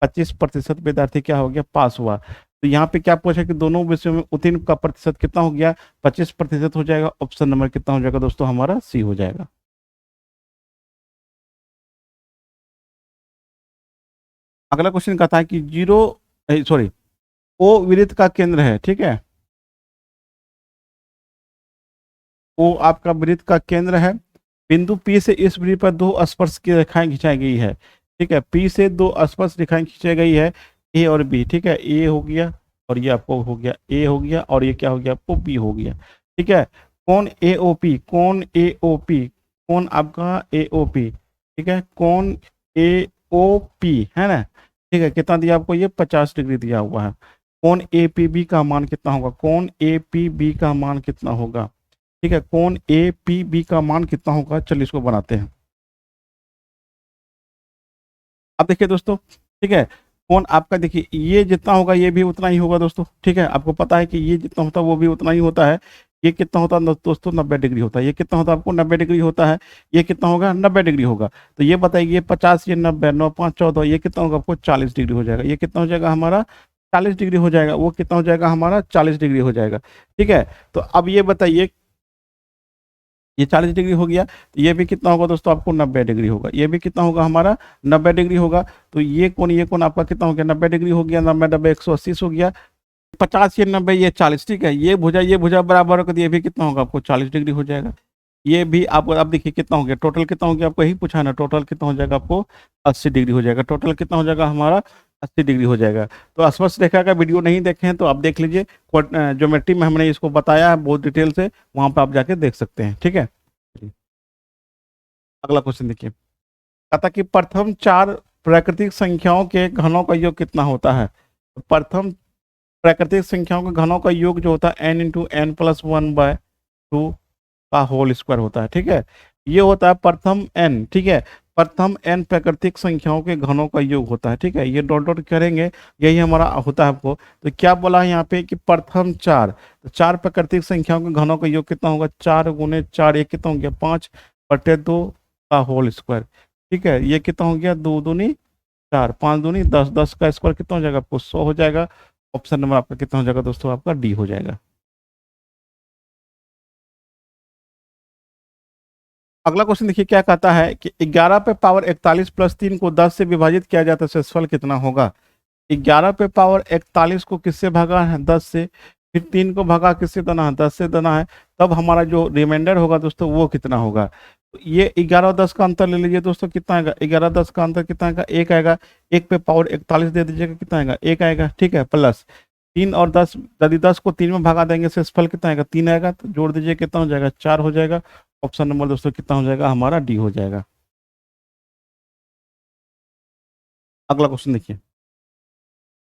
25% विद्यार्थी क्या हो गया, पास हुआ। तो यहाँ पे क्या पूछा कि दोनों विषयों में उत्तीर्ण का प्रतिशत कितना हो गया, 25% हो जाएगा। ऑप्शन नंबर कितना हो जाएगा दोस्तों, हमारा सी हो जाएगा। अगला क्वेश्चन कहता है कि जीरो सॉरी ओ वृत्त का केंद्र है। ठीक है, ओ आपका वृत्त का केंद्र है। बिंदु पी से इस वृत्त पर दो स्पर्श की रेखाएं खिंचाई गई है। ठीक है, पी से दो स्पर्श रेखाएं खिंचाई गई है, ए और बी। ठीक है, ए हो गया और ये आपको हो गया ए हो गया, और ये क्या हो गया आपको बी हो गया। ठीक है, कौन ए ओ पी, कौन ए ओ पी, कौन आपका ए ओ पी। ठीक है, कौन ए ओ पी है ना। ठीक है, कितना दिया आपको, ये 50 डिग्री दिया हुआ है। कौन ए पी बी का मान कितना होगा, कौन ए पी बी का मान कितना होगा। ठीक है, कौन ए पी बी का मान कितना होगा, चलिए इसको बनाते हैं। अब देखिए दोस्तों, ठीक है, कौन आपका देखिए ये जितना होगा ये भी उतना ही होगा दोस्तों। ठीक है, आपको पता है कि ये जितना होता है वो भी उतना ही होता है। ये कितना होता है दोस्तों, 90 डिग्री होता है। ये कितना होता है आपको, 90 डिग्री होता है। ये कितना होगा, 90 डिग्री होगा। तो ये बताइए, ये 50, ये 90, 9 5 14, ये कितना होगा आपको, 40 डिग्री हो जाएगा। ये कितना हो जाएगा हमारा, 40 डिग्री हो जाएगा। वो कितना हो जाएगा हमारा, 40 डिग्री हो जाएगा। ठीक है, तो अब ये बताइए, ये 40 डिग्री हो गया, तो ये भी कितना होगा दोस्तों आपको, 90 डिग्री होगा। ये भी कितना होगा हमारा, 90 डिग्री होगा। तो ये कोण आपका कितना हो गया, 90 डिग्री हो गया। 90 90 180 हो गया। 50 ये 90 ये 40। ठीक है, ये भुजा बराबर होगा, तो ये भी कितना होगा आपको, 40 डिग्री हो जाएगा। ये भी आपको अब देखिए कितना हो गया, टोटल कितना हो गया आपको, यही पूछा ना, टोटल कितना हो जाएगा आपको, 80 डिग्री हो जाएगा। टोटल कितना हो जाएगा हमारा, 80 डिग्री हो जाएगा। तो स्पर्श रेखा का वीडियो नहीं देखे हैं तो आप देख लीजिए, ज्योमेट्री में हमने इसको बताया है बहुत डिटेल से, वहां पर आप जाके देख सकते हैं। ठीक है, अगला क्वेश्चन देखिए, कहता कि प्रथम 4 प्राकृतिक संख्याओं के घनों का योग कितना होता है। तो प्रथम प्राकृतिक संख्याओं के घनों का योग जो होता है n × n+1/2 का होल स्क्वायर होता है। ठीक है, ये होता है प्रथम n। ठीक है, प्रथम n प्राकृतिक संख्याओं के घनों का योग होता है। ठीक है, ये डॉट डॉट करेंगे, यही हमारा होता है आपको। तो क्या बोला है यहाँ पे कि प्रथम 4, तो 4 प्राकृतिक संख्याओं के घनों का योग कितना होगा, 4 × 4, ये कितना हो गया, 5/2 का होल स्क्वायर। ठीक है, ये कितना हो गया, 2 दूनी 4, 5 दूनी 10, 10 का स्क्वायर कितना हो जाएगा आपको, 100 हो जाएगा। ऑप्शन नंबर आपका कितना हो जाएगा दोस्तों, आपका डी हो जाएगा। अगला क्वेश्चन देखिए, क्या कहता है कि 11 पे पावर 41 + 3 को 10 से विभाजित किया जाता है, शेषफल कितना होगा। 11 पे पावर 41 को किससे भागा है, 10 से, फिर 3 को भागा किससे देना है, 10 से देना है। तब हमारा जो रिमाइंडर होगा दोस्तों वो कितना होगा। तो ये 11 और 10 का अंतर ले लीजिए दोस्तों, कितना आएगा, 11 10 का अंतर कितना आएगा, 1 आएगा। 1 पे पावर 41 दे दीजिएगा, कितना आएगा, 1 आएगा। ठीक है, प्लस 3 और 10, यदि 10 को 3 में भागा देंगे शेषफल कितना आएगा, 3 आएगा। तो जोड़ दीजिए, कितना हो जाएगा, 4 हो जाएगा। ऑप्शन नंबर दोस्तों कितना हो जाएगा, हमारा डी हो जाएगा। अगला क्वेश्चन देखिए,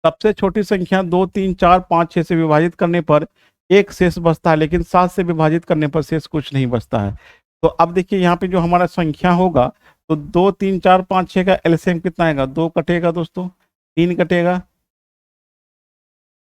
सबसे छोटी संख्या 2 3 4 5 6 से विभाजित करने पर एक शेष बचता है, लेकिन 7 से विभाजित करने पर शेष कुछ नहीं बचता है। तो अब देखिए यहाँ पे जो हमारा संख्या होगा, तो 2 3 4 5 6 का एलसीएम कितना आएगा, 2 कटेगा दोस्तों, 3 कटेगा,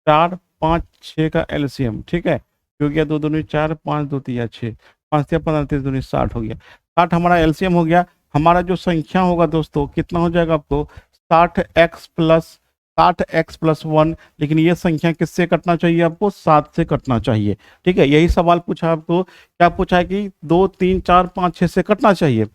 4 5 6 का एलसीएम। ठीक है, हो गया 2 दूनी 4, 5 2 3 6, 5 15 3 दूनी 60 हो गया। 60 हमारा एलसीएम हो गया। हमारा जो संख्या होगा दोस्तों कितना हो जाएगा आपको, 60x + 60x+1, लेकिन ये संख्या किससे कटना चाहिए? आपको 7 से कटना चाहिए। ठीक है, यही सवाल पूछा आपको। क्या पूछा है कि 2, 3, 4, 5, 6 से कटना चाहिए,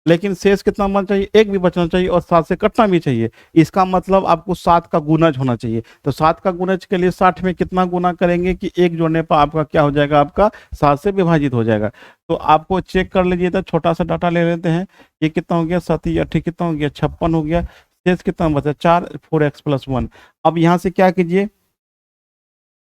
लेकिन शेष कितना बचना चाहिए? एक भी बचना चाहिए और 7 से कटना भी चाहिए। इसका मतलब आपको 7 का गुणज होना चाहिए। तो 7 का गुणज के लिए 60 में कितना गुना करेंगे कि एक जोड़ने पर आपका क्या हो जाएगा? आपका 7 से विभाजित हो जाएगा। तो आपको चेक कर लीजिए, तो छोटा सा डाटा ले लेते हैं। ये कितना हो गया? 7 8 कितना हो गया? 56 हो गया। शेष कितना बचा? 4, 4x+1। अब यहाँ से क्या कीजिए,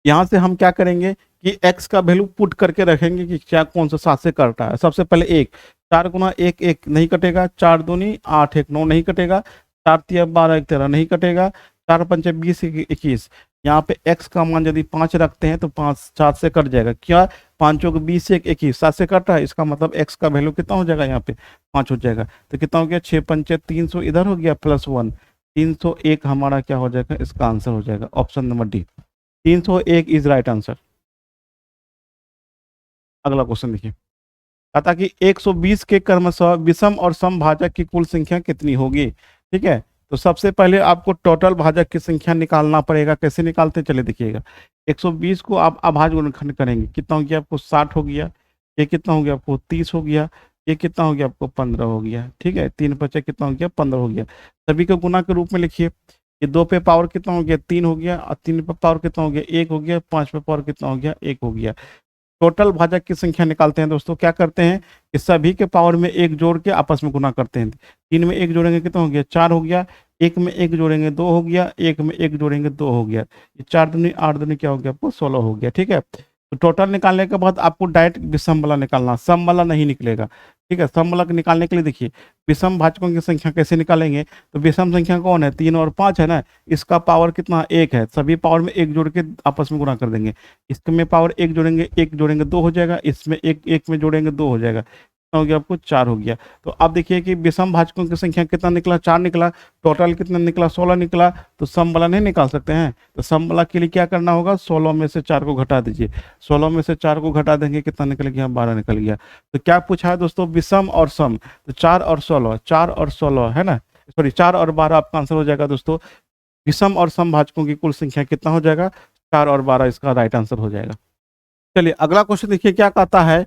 यहाँ से हम क्या करेंगे कि x का वैल्यू पुट करके रखेंगे कि क्या कौन सा 7 से कट रहा है। सबसे पहले 1, 4 गुना 1 1 नहीं कटेगा, 4 दूनी 8 1 9 नहीं कटेगा, 4 तिया 12 1 13 नहीं कटेगा, 4 पंचे 20 21। यहाँ पे x का मान यदि 5 रखते हैं तो 5 7 से कट जाएगा। क्या? 5 चौक 20 1 21, 7 से कट रहा है। इसका मतलब x का वैल्यू कितना हो जाएगा? यहाँ पे 5 हो जाएगा। तो कितना हो गया? 6 पंचे 300 इधर हो गया +1, 301 हमारा क्या हो जाएगा? इसका आंसर हो जाएगा option number D, 301 is right answer. अगला क्वेश्चन देखिए, कहता कि 120 के क्रमशः विषम और सम भाजक की कुल संख्या कितनी होगी? ठीक है, तो सबसे पहले आपको टोटल भाजक की संख्या निकालना पड़ेगा। कैसे निकालते हैं? चलिए देखिएगा। 120 को आप अभाज्य गुणनखंड करेंगे, कितना हो गया आपको? 60 हो गया। ये कितना हो गया आपको? 30 हो गया। ये कितना हो गया आपको? 15 हो गया। ठीक है, 3 बचे कितना हो गया? 15 हो गया। सभी को गुना के रूप में लिखिए। ये 2 पे पावर कितना हो गया? 3 हो गया। और 3 पे पावर कितना हो गया? 1 हो गया। 5 पे पावर कितना हो गया? 1 हो गया। टोटल भाजक की संख्या निकालते हैं दोस्तों। क्या करते हैं कि सभी के पावर में 1 जोड़ के आपस में गुना करते हैं। 3 में 1 जोड़ेंगे कितना हो गया? 4 हो गया। 1 में 1 जोड़ेंगे 2 हो गया। 1 में 1 जोड़ेंगे 2 हो गया। ये 4 दूनी 8 दूनी क्या हो गया आपको? 16 हो गया। ठीक है, तो टोटल निकालने के बाद आपको डायरेक्ट विषम वाला निकालना, सम वाला नहीं निकलेगा। ठीक है, सम वाला निकालने के लिए देखिए विषम भाजकों की संख्या कैसे निकालेंगे। तो विषम संख्या कौन है? 3 और 5 है ना। इसका पावर कितना? 1 है। सभी पावर में 1 जोड़ के आपस में गुणा कर देंगे। इसमें पावर 1 जोड़ेंगे, 1 जोड़ेंगे 2 हो जाएगा। इसमें 1 1 में जोड़ेंगे 2 हो जाएगा। कितना हो गया आपको? 4 हो गया। तो अब देखिए कि विषम भाजकों की संख्या कितना निकला? 4 निकला। टोटल कितना निकला? 16 निकला। तो सम वाला नहीं निकाल सकते हैं। तो सम वाला के लिए क्या करना होगा? 16 में से 4 को घटा दीजिए। 16 में से 4 को घटा देंगे, कितना निकल गया? 12 निकल गया। तो क्या पूछा है दोस्तों? विषम और सम। तो 4 और 16, 4 और 16 है ना, सॉरी 4 और 12 आपका आंसर हो जाएगा दोस्तों। विषम और सम भाजकों की कुल संख्या कितना हो जाएगा? 4 और 12 इसका राइट आंसर हो जाएगा। चलिए अगला क्वेश्चन देखिए, क्या कहता है?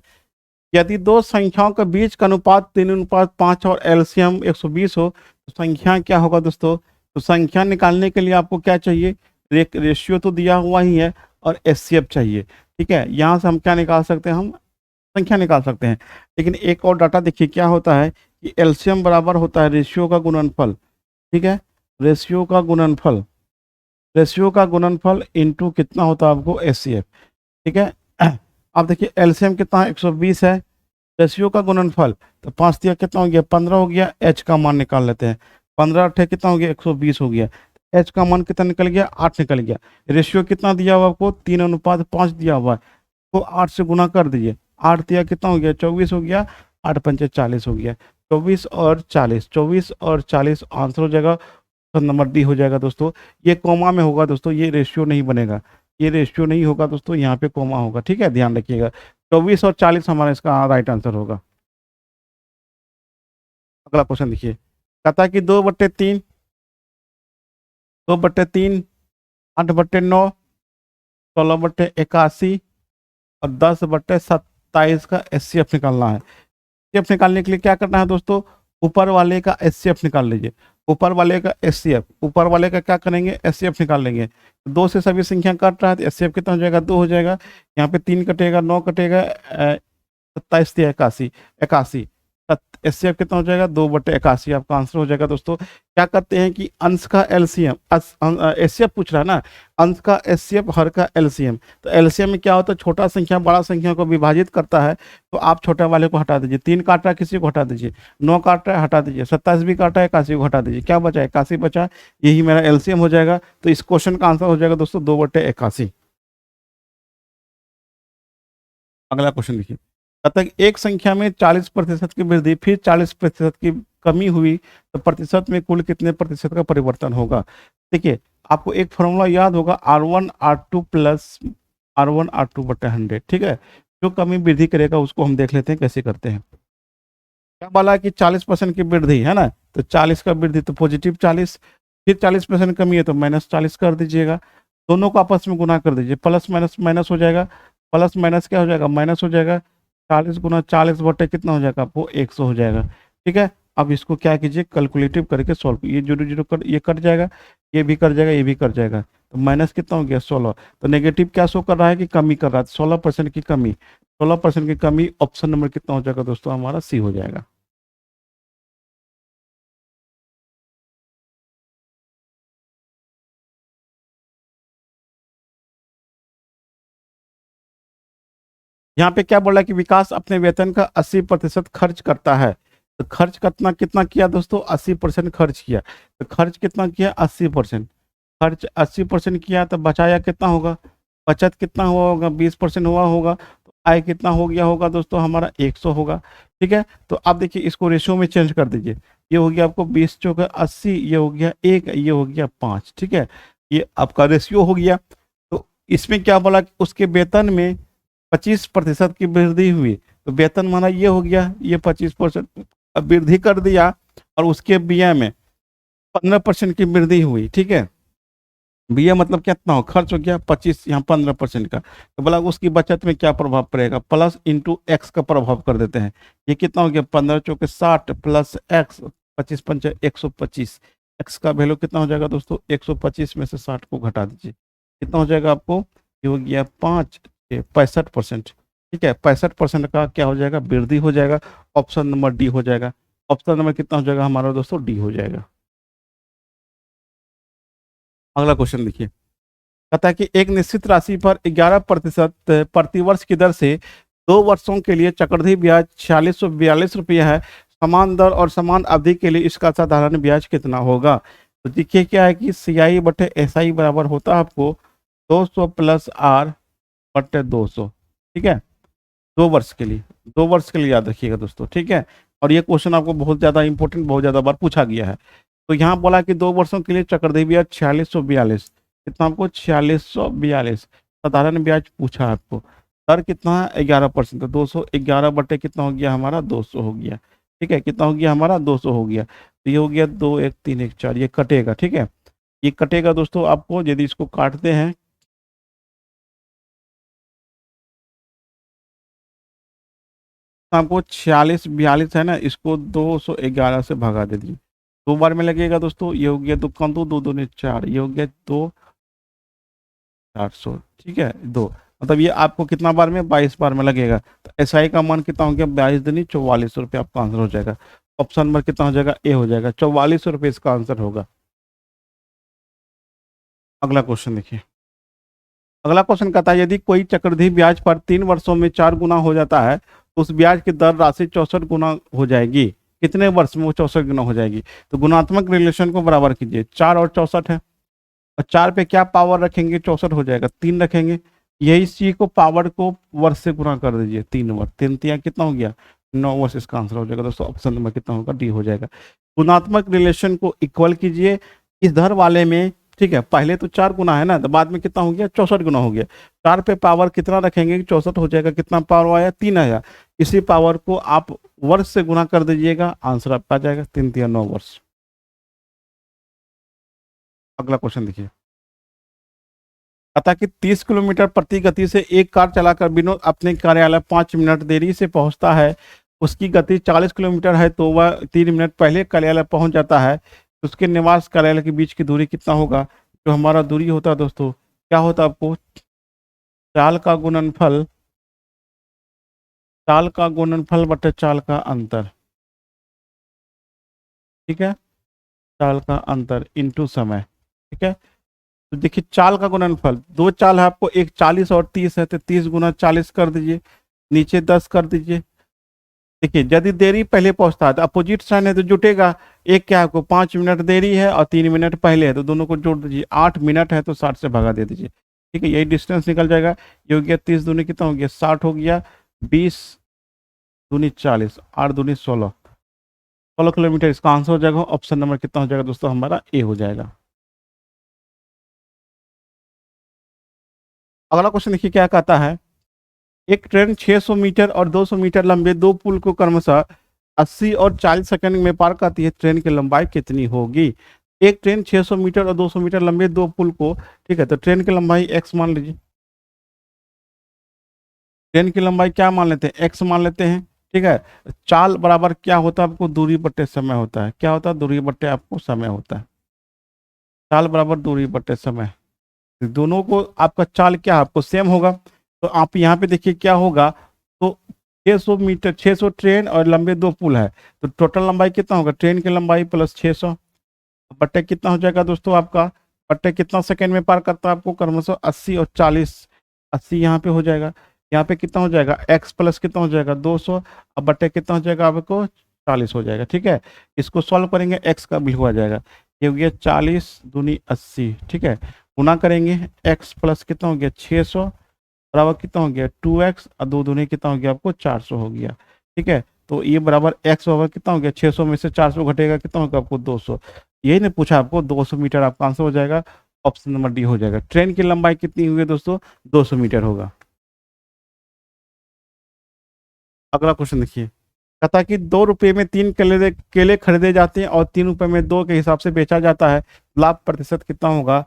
यदि दो संख्याओं के बीच का अनुपात 3:5 और एलसीएम 120 हो तो संख्या क्या होगा दोस्तों? तो संख्या निकालने के लिए आपको क्या चाहिए? रेशियो तो दिया हुआ ही है और एचसीएफ चाहिए। ठीक है, यहाँ से हम क्या निकाल सकते हैं? हम संख्या निकाल सकते हैं। लेकिन एक और डाटा देखिए, क्या होता है कि एलसीएम बराबर होता है रेशियो का गुणनफल। ठीक है, रेशियो का गुणनफल, रेशियो का गुणनफल इंटू कितना होता है आपको? एचसीएफ। ठीक है, अब देखिए एलसीएम कितना है? 120 है। रेशियो का गुणनफल तो 5 दिया कितना हो गया? 15 हो गया। एच का मान निकाल लेते हैं। 15 8 कितना हो गया? 120 हो गया। एच का मान कितना निकल गया? 8 निकल गया। रेशियो कितना दिया हुआ आपको? 3:5 दिया हुआ है। तो 8 से गुना कर दीजिए। 8 दिया कितना हो गया? 24 हो गया। 8 पंचे 40 हो गया। 24 और 40, 24 और 40 आंसर हो जाएगा। तो नंबर डी हो जाएगा दोस्तों। ये कोमा में होगा दोस्तों, ये रेशियो नहीं बनेगा। ये रेशियो नहीं होगा दोस्तों, यहाँ पे कोमा होगा। ठीक है, ध्यान रखिएगा। 24 और 40 हमारा इसका राइट आंसर होगा। अगला क्वेश्चन देखिए, कहता है कि 2/3, 2/3, 8/9, 16/81 और 10/27 का एचसीएफ निकालना है। एचसीएफ निकालने के लिए क्या करना है दोस्तों? ऊपर वाले का एचसीएफ निकाल लीजिए। ऊपर वाले का एचसीएफ, ऊपर वाले का क्या करेंगे? एचसीएफ निकाल लेंगे। 2 से सभी संख्या कट रहा है तो एचसीएफ कितना हो जाएगा? 2 हो जाएगा। यहाँ पे 3 कटेगा, 9 कटेगा, 27 81, 81। एचसीएफ कितना हो जाएगा? 2/81 आपका आंसर हो जाएगा दोस्तों। क्या करते हैं कि अंश का एलसीएम, एचसीएफ पूछ रहा है ना, अंश का एचसीएफ हर का एलसीएम। तो एलसीएम में क्या होता है? छोटा संख्या बड़ा संख्या को विभाजित करता है। तो आप छोटे वाले को हटा दीजिए। 3 काट रहा है, किसी को हटा दीजिए। 9 काट रहा है, हटा दीजिए। 27 भी काटा है, 81 को हटा दीजिए। क्या बचा? 81 बचा। यही मेरा एलसीएम हो जाएगा। तो इस क्वेश्चन का आंसर हो जाएगा दोस्तों 2/81। अगला क्वेश्चन देखिए, कहता है कि एक संख्या में 40% की वृद्धि फिर 40% की कमी हुई तो प्रतिशत में कुल कितने प्रतिशत का परिवर्तन होगा? देखिए आपको एक फॉर्मूला याद होगा, R1 R2 plus R1 R2/100। ठीक है, जो कमी वृद्धि करेगा उसको हम देख लेते हैं कैसे करते हैं। क्या बोला कि 40% की वृद्धि है ना, तो 40 का वृद्धि तो पॉजिटिव 40, फिर 40% कमी है तो -40 कर दीजिएगा, दोनों को आपस में गुना कर दीजिए, प्लस माइनस माइनस हो जाएगा, प्लस माइनस क्या हो जाएगा, माइनस हो जाएगा, 40 गुना 40 बटे कितना हो जाएगा आपको 100 हो जाएगा। ठीक है, अब इसको क्या कीजिए, कैलकुलेटिव करके सॉल्व, ये जीरो जीरो कर ये कट जाएगा, ये भी कट जाएगा, ये भी कट जाएगा, तो माइनस कितना हो गया 16। तो नेगेटिव क्या शो कर रहा है कि कमी कर रहा है, 16% की कमी, 16% की कमी, ऑप्शन नंबर कितना हो जाएगा दोस्तों हमारा सी हो जाएगा। यहाँ पे क्या बोला कि विकास अपने वेतन का 80% खर्च करता है, तो खर्च कितना कितना किया दोस्तों, 80% खर्च किया, तो खर्च कितना किया 80%, खर्च 80% किया तो बचाया कितना होगा, बचत कितना हुआ होगा, 20% हुआ होगा, तो आय कितना हो गया होगा दोस्तों हमारा 100 होगा। ठीक है, तो आप देखिए इसको रेशियो में चेंज कर दीजिए, ये हो गया आपको 20 चौका 80, ये हो गया 1, ये हो गया 5। ठीक है, ये आपका रेशियो हो गया। तो इसमें क्या बोला कि उसके वेतन में 25% की वृद्धि हुई, तो वेतन माना ये हो गया, ये 25% वृद्धि कर दिया, और उसके बीए में 15% की वृद्धि हुई। ठीक है, बीए मतलब कितना हो, खर्च हो गया 25, यहाँ 15% का, तो बोला उसकी बचत में क्या प्रभाव पड़ेगा, प्लस इंटू एक्स का प्रभाव कर देते हैं, ये कितना हो गया 15 चौके 60 प्लस एक्स, 25 पंचे 125, एक्स का वैल्यू कितना हो जाएगा दोस्तों, 125 में से 60 को घटा दीजिए, कितना हो जाएगा आपको, ये हो गया 5 65%। ठीक है, 65% का क्या हो जाएगा, वृद्धि हो जाएगा, ऑप्शन नंबर डी हो जाएगा। ऑप्शन नंबर कितना हो जाएगा हमारा दोस्तों, डी हो जाएगा। अगला क्वेश्चन देखिए, कहता है कि एक निश्चित राशि पर 11% प्रतिवर्ष की दर से 2 वर्षों के लिए चक्रवृद्धि ब्याज 4642 है, समान दर और समान अवधि के लिए इसका साधारण ब्याज कितना होगा। तो देखिए क्या है कि CI बटे SI बराबर होता है आपको 200 प्लस R बटे 200। ठीक है, 2 वर्ष के लिए, 2 वर्ष के लिए याद रखिएगा दोस्तों। ठीक है, और ये क्वेश्चन आपको बहुत ज़्यादा इंपॉर्टेंट, बहुत ज़्यादा बार पूछा गया है। तो यहाँ बोला कि 2 वर्षों के लिए चक्रवृद्धि ब्याज 4642, कितना आपको 4642, साधारण ब्याज पूछा आपको, दर कितना है 11%, तो 211 बटे कितना हो गया हमारा 200 हो गया। ठीक है, कितना हो गया हमारा 200 हो गया, तो ये हो गया 2 1 3 1 4, ये कटेगा। ठीक है, ये कटेगा दोस्तों आपको, यदि इसको काटते हैं आपको 4642 है ना, इसको 211 से भगा दे दीजिए, 2 बार में लगेगा दोस्तों, ये हो गया 2 कम 2 2 दूनी 4, ये हो गया 2 400। ठीक है, 2 मतलब ये आपको कितना बार में 22 बार में लगेगा, तो SI का मान कितना हो गया 22 दूनी 4400 रुपये, आपका आंसर हो जाएगा। ऑप्शन नंबर कितना हो जाएगा, ए हो जाएगा, 4400 रुपये इसका आंसर होगा। अगला क्वेश्चन देखिए, अगला क्वेश्चन कहता है यदि कोई चक्रवृद्धि ब्याज पर 3 वर्षों में 4 गुना हो जाता है, तो उस ब्याज की दर राशि 64 गुना हो जाएगी, कितने वर्ष में वो 64 गुना हो जाएगी। तो गुणात्मक रिलेशन को बराबर कीजिए, 4 और 64 है, और 4 पे क्या पावर रखेंगे, 64 हो जाएगा, 3 रखेंगे, यही सी को पावर को वर्ष से गुना कर दीजिए, 3 वर्ष, 3 कितना हो गया 9 वर्ष, इसका आंसर हो जाएगा दोस्तों। ऑप्शन नंबर कितना होगा, डी हो जाएगा। गुणात्मक रिलेशन को इक्वल कीजिए इस धर वाले में। ठीक है, पहले तो 4 गुना है ना, तो बाद में कितना हो गया 64 गुना हो गया, 4 पे पावर कितना रखेंगे 64 हो जाएगा, कितना पावर आया 3 आया, इसी पावर को आप वर्ष से गुना कर दीजिएगा, आंसर आपका आ जाएगा 3 3 9 वर्ष। अगला क्वेश्चन देखिए, कहता कि 30 किलोमीटर प्रति गति से एक कार चलाकर विनोद अपने कार्यालय 5 मिनट देरी से पहुंचता है, उसकी गति 40 किलोमीटर है, तो वह 3 मिनट पहले कार्यालय पहुंच जाता है, तो उसके निवास कार्यालय के बीच की दूरी कितना होगा। जो हमारा दूरी होता है दोस्तों, क्या होता है आपको, चाल का गुणनफल, चाल का गुणनफल बटे चाल का अंतर। ठीक है, चाल का अंतर इंटू समय। ठीक है, तो देखिए चाल का गुणनफल, 2 चाल है आपको, एक 40 और 30 है, तो 30 गुना 40 कर दीजिए, नीचे 10 कर दीजिए। देखिए यदि देरी पहले पहुंचता है तो अपोजिट साइन है तो जुटेगा, एक क्या है आपको 5 मिनट देरी है और 3 मिनट पहले है, तो दोनों को जोड़ दीजिए, 8 मिनट है तो 60 से भगा दे दीजिए। ठीक है, यही डिस्टेंस निकल जाएगा, ये हो गया 30 दूनी कितना हो गया 60 हो गया, 20 दूनी 40, 8 दूनी 16, 16 किलोमीटर इसका आंसर हो जाएगा। ऑप्शन नंबर कितना हो जाएगा दोस्तों हमारा, ए हो जाएगा। अगला क्वेश्चन देखिए क्या कहता है, एक ट्रेन 600 मीटर और 200 मीटर लंबे 2 पुल को क्रमशः 80 और 40 सेकंड में पार करती है, ट्रेन की लंबाई कितनी होगी। एक ट्रेन 600 मीटर और 200 मीटर लंबे दो पुल को, ठीक है, तो ट्रेन की लंबाई x मान लीजिए, ट्रेन की लंबाई क्या मान लेते हैं, x मान लेते हैं, ठीक है। चाल बराबर क्या होता है आपको, दूरी बट्टे समय होता है, क्या होता है, दूरी बट्टे आपको समय होता है, चाल बराबर दूरी बट्टे समय। दोनों को आपका चाल क्या है, आपको सेम होगा, तो आप यहाँ पे देखिए क्या होगा, तो 600 मीटर, 600 ट्रेन और लंबे दो पुल है, तो टोटल लंबाई कितना होगा, ट्रेन की लंबाई प्लस 600 बट्टे कितना हो जाएगा दोस्तों आपका, बट्टे कितना सेकंड में पार करता है आपको, क्रमशः 80 और 40, 80 यहाँ पे हो जाएगा, यहाँ पे कितना हो जाएगा, x प्लस कितना हो जाएगा 200, अब बट्टे कितना हो जाएगा आपको 40 हो जाएगा, ठीक है। इसको सॉल्व करेंगे, x का वैल्यू आ जाएगा, ये हो गया 40 दूनी 80, ठीक है, गुना करेंगे, x प्लस कितना हो गया 600 बराबर कितना हो गया 2x और दो दूनी कितना हो गया आपको 400 हो गया, ठीक है। तो ये बराबर x बराबर कितना हो गया, 600 में से 400 घटेगा कितना होगा आपको 200, यही ने पूछा आपको, 200 मीटर आपका आंसर हो जाएगा, ऑप्शन नंबर डी हो जाएगा। ट्रेन की लंबाई कितनी हुई है दोस्तों, 200 मीटर होगा। अगला क्वेश्चन देखिए, कहता है कि 2 रुपये में 3 केले केले खरीदे जाते हैं और 3 रुपये में 2 के हिसाब से बेचा जाता है, लाभ प्रतिशत कितना होगा।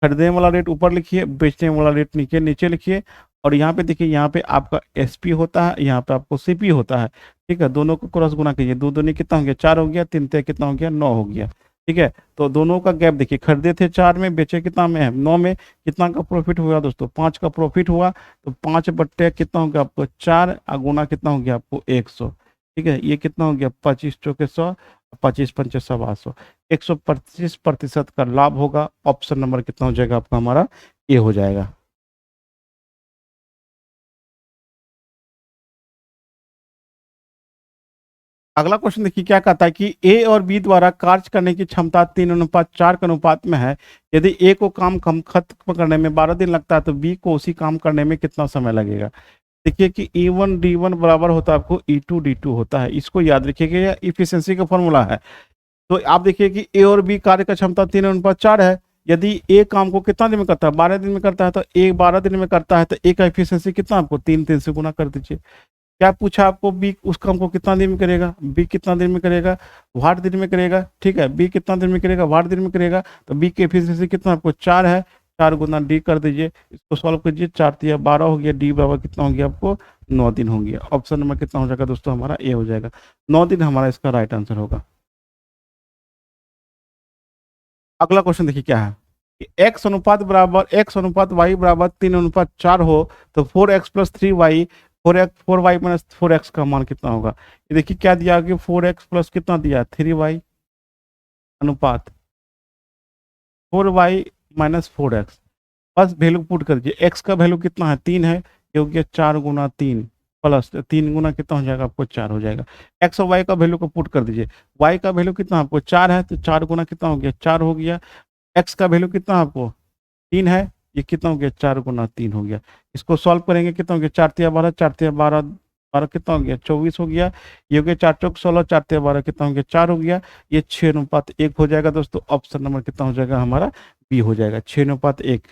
खरीदने वाला रेट ऊपर लिखिए, बेचने वाला रेट नीचे नीचे लिखिए, और यहाँ पे देखिए, यहाँ पे आपका एसपी होता है, यहाँ पे आपको सीपी होता है, ठीक है। दोनों को क्रॉस गुना कीजिए, दो दूनी कितना हो गया 4 हो गया, 3 ते कितना हो गया 9 हो गया, ठीक है। तो दोनों का गैप देखिए, खरीदे थे 4 में, बेचे कितना में है 9 में, कितना का प्रॉफिट हुआ दोस्तों 5 का प्रॉफिट हुआ, तो 5 बट्टे कितना हो गया आपको 4, गुना कितना हो गया आपको 100, ठीक है। ये कितना हो गया 25 चौके 100, 25 पंचे 125, 125% का लाभ होगा, ऑप्शन नंबर कितना हो जाएगा आपका हमारा ए हो जाएगा। अगला क्वेश्चन देखिए क्या कहता है कि ए और बी द्वारा कार्य करने की क्षमता 3:4 के अनुपात में है, यदि ए को काम कम खत्म करने में 12 दिन लगता है तो बी को उसी काम करने में कितना समय लगेगा। देखिए कि E1 D1 बराबर होता है आपको E2 D2 होता है, इसको याद रखिएगा, यह इफिशियंसी का फॉर्मूला है। तो आप देखिए कि ए और बी कार्य का क्षमता 3:4 है, यदि ए काम को कितना दिन में करता है 12 दिन में करता है, तो ए 12 दिन में करता है, तो ए का इफिशियंसी कितना आपको 3 से गुना कर दीजिए। क्या पूछा आपको, बी उस काम को कितना दिन में करेगा, बी कितना दिन में करेगा 8 दिन में करेगा, ठीक है, बी कितना दिन में करेगा 8 दिन में करेगा, तो बी की एफिशिएंसी कितना आपको 4 है, 4 गुना डी कर दीजिए, इसको सॉल्व कीजिए, 4 तिया 12 हो गया, डी बराबर कितना हो गया आपको 9 दिन हो गया, ऑप्शन नंबर कितना हो जाएगा दोस्तों हमारा ए हो जाएगा, 9 दिन हमारा इसका राइट आंसर होगा। अगला क्वेश्चन देखिए क्या है कि एक्स अनुपात वाई बराबर 3:4 हो, तो 4x plus 3y, 4y minus 4x का मान कितना होगा। ये देखिए क्या दिया कि 4x प्लस कितना दिया 3y अनुपात 4y माइनस 4x, बस वैल्यू पुट कर दीजिए, x का वैल्यू कितना है 3 है, ये हो गया 4 गुना 3 प्लस 3 गुना कितना हो जाएगा आपको 4 हो जाएगा, x और y का वैल्यू को पुट कर दीजिए, y का वैल्यू कितना आपको 4 है, तो 4 गुना कितना हो गया 4 हो गया, x का वैल्यू कितना आपको 3 है, ये कितना हो गया 4 गुना 3 हो गया, इसको सॉल्व करेंगे कितना हो गया 4 तिया 12, 4 तिया 12, 12 कितना हो गया 24 हो गया, ये हो गया 4 चौक 16, 4 तिया 12 कितना हो गया 4 हो गया, ये 6:1 हो जाएगा दोस्तों, ऑप्शन नंबर कितना हो जाएगा हमारा बी हो जाएगा 6:1।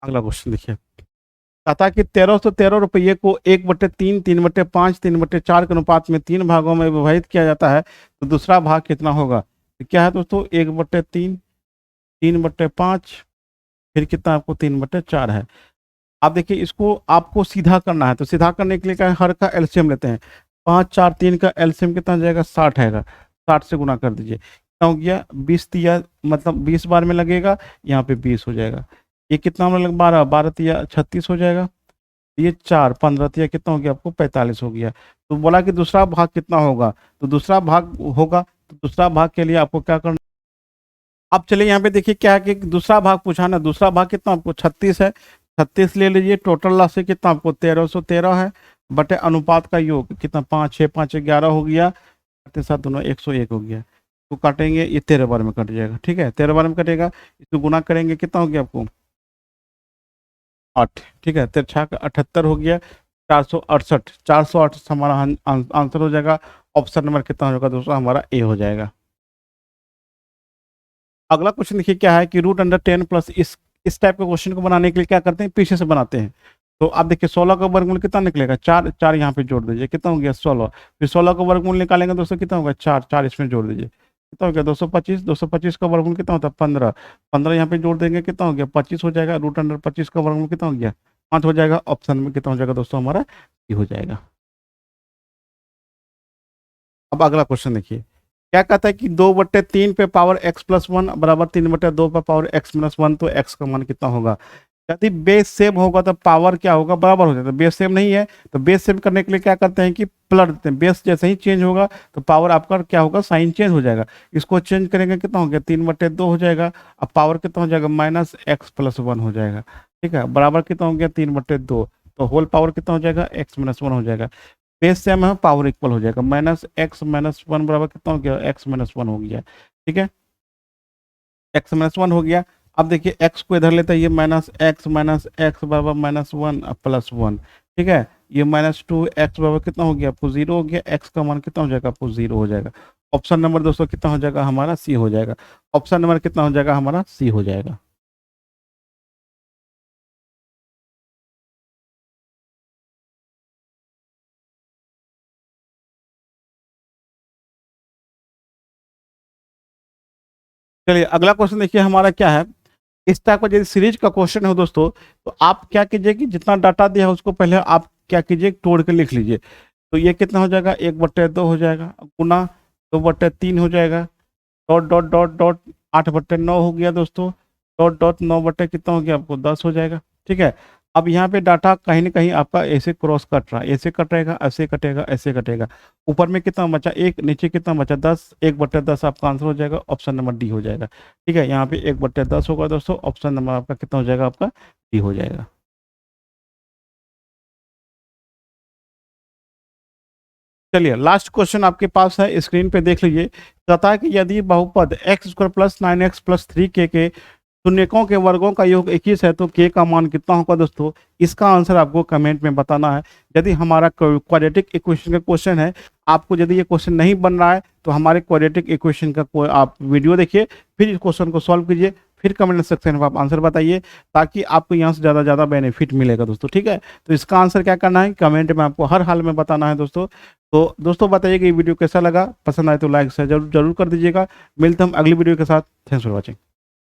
अगला क्वेश्चन देखिए, कहता है कि 1313 रुपये को 1/3, 3/5, 3/4 के अनुपात में 3 भागों में विभाजित किया जाता है, तो दूसरा भाग कितना होगा। तो क्या है दोस्तों 1/3, 3/5, फिर कितना आपको 3/4 है। आप देखिए इसको आपको सीधा करना है, तो सीधा करने के लिए क्या है, हर का एलसीएम लेते हैं, 5 4 3 का एलसीएम कितना जाएगा 60 है, 60 से गुना कर दीजिए, कितना हो गया 20 तिया मतलब 20 बार में लगेगा, यहाँ पे 20 हो जाएगा, ये कितना में लग 12, 12 तिया 36 हो जाएगा, ये 4 15 तिया कितना हो गया आपको 45 हो गया। तो बोला कि दूसरा भाग कितना होगा, तो दूसरा भाग होगा, तो दूसरा भाग के लिए आपको क्या करना, अब चलिए यहाँ पे देखिए क्या है कि दूसरा भाग पूछा ना, दूसरा भाग कितना आपको 36 है, 36 ले लीजिए, टोटल राशि कितना आपको 1313 है, बटे अनुपात का योग कितना 5 6 5 11 हो गया, साथ दोनों 101 हो गया, तो काटेंगे ये 13 बार में कट जाएगा, ठीक है 13 बार में कटेगा, इसको गुना करेंगे कितना हो गया आपको 8, ठीक है 13 78 हो गया, 468, 408 हमारा आंसर हो जाएगा, ऑप्शन नंबर कितना होगा दोस्तों हमारा ए हो जाएगा। अगला क्वेश्चन देखिए क्या है कि √10 प्लस इस टाइप के क्वेश्चन को बनाने के लिए क्या करते हैं, पीछे से बनाते हैं। तो आप देखिए 16 का वर्गमूल कितना निकलेगा 4, 4 यहाँ पे जोड़ दीजिए कितना हो गया 16, फिर 16 का वर्गमूल निकालेंगे दोस्तों कितना होगा 4, 4 इसमें जोड़ दीजिए, कितना हो गया 225, 225 का वर्गमूल कितना होता है 15, 15 यहाँ पे जोड़ देंगे कितना हो गया 25 हो जाएगा, रूट अंडर 25 का वर्गमूल कितना हो गया 5 हो जाएगा। ऑप्शन में कितना हो जाएगा दोस्तों हमारा ये हो जाएगा। अब अगला क्वेश्चन देखिए, क्या कहता है कि 2/3 पे पावर x+1 बराबर 3/2 पे पावर x-1, तो x का मान कितना होगा। यदि बेस सेम होगा तो पावर क्या होगा बराबर हो जाता है, बेस सेम नहीं है तो बेस सेम करने के लिए क्या करते हैं कि पलट देते हैं, बेस जैसे ही चेंज होगा तो पावर आपका क्या होगा साइन चेंज हो जाएगा। इसको चेंज करेंगे कितना हो गया 3/2 हो जाएगा। अब पावर कितना हो जाएगा -x+1 हो जाएगा। ठीक है, बराबर कितना हो गया 3/2, तो होल पावर कितना हो जाएगा x-1 हो जाएगा। बेस सेम है पावर इक्वल हो जाएगा, -x-1 बराबर कितना हो गया x-1 हो गया। ठीक है, x-1 हो गया। अब देखिए x को इधर लेते हैं, ये -x बराबर -1 +1। ठीक है, ये -2x बराबर कितना हो गया आपको 0 हो गया। x का मान कितना हो जाएगा आपको 0 हो जाएगा। ऑप्शन नंबर दोस्तों कितना हो जाएगा हमारा सी हो जाएगा। ऑप्शन नंबर कितना हो जाएगा हमारा सी हो जाएगा। चलिए अगला क्वेश्चन देखिए हमारा क्या है। इस टाइप का यदि सीरीज का क्वेश्चन हो दोस्तों, तो आप क्या कीजिए कि जितना डाटा दिया है उसको पहले आप क्या कीजिए तोड़ के लिख लीजिए। तो ये कितना हो जाएगा 1/2 हो जाएगा, गुना 2/3 हो जाएगा, डॉट डॉट डॉट डॉट 8/9 हो गया दोस्तों, डॉट डॉट 9 बटे कितना हो गया आपको 10 हो जाएगा। ठीक है, अब यहाँ पे डाटा कहीं ना कहीं आपका ऐसे क्रॉस कट रहा है, ऐसे कटेगा ऐसे कटेगा ऐसे कटेगा। ऊपर में कितना बचा 1, नीचे कितना बचा 10, 1/10 आपका आंसर हो जाएगा। ऑप्शन नंबर डी हो जाएगा। ठीक है, यहाँ पे 1/10 होगा दोस्तों, ऑप्शन नंबर आपका कितना हो जाएगा आपका डी हो जाएगा। चलिए लास्ट क्वेश्चन आपके पास है, स्क्रीन पे देख लीजिए। कहता है कि यदि बहुपद x² + 9x + 3k के शून्यकों के वर्गों का योग 21 है तो k का मान कितना होगा दोस्तों। इसका आंसर आपको कमेंट में बताना है। यदि हमारा क्वाड्रेटिक इक्वेशन का क्वेश्चन है, आपको यदि ये क्वेश्चन नहीं बन रहा है तो हमारे क्वाड्रेटिक इक्वेशन का आप वीडियो देखिए, फिर इस क्वेश्चन को सॉल्व कीजिए, फिर कमेंट सेक्शन में आप आंसर बताइए, ताकि आपको यहाँ से ज़्यादा बेनिफिट मिलेगा दोस्तों। ठीक है, तो इसका आंसर क्या करना है कमेंट में आपको हर हाल में बताना है दोस्तों। तो दोस्तों बताइए कि ये वीडियो कैसा लगा, पसंद आए तो लाइक शेयर जरूर कर दीजिएगा। मिलते हम अगली वीडियो के साथ। Thanks for watching.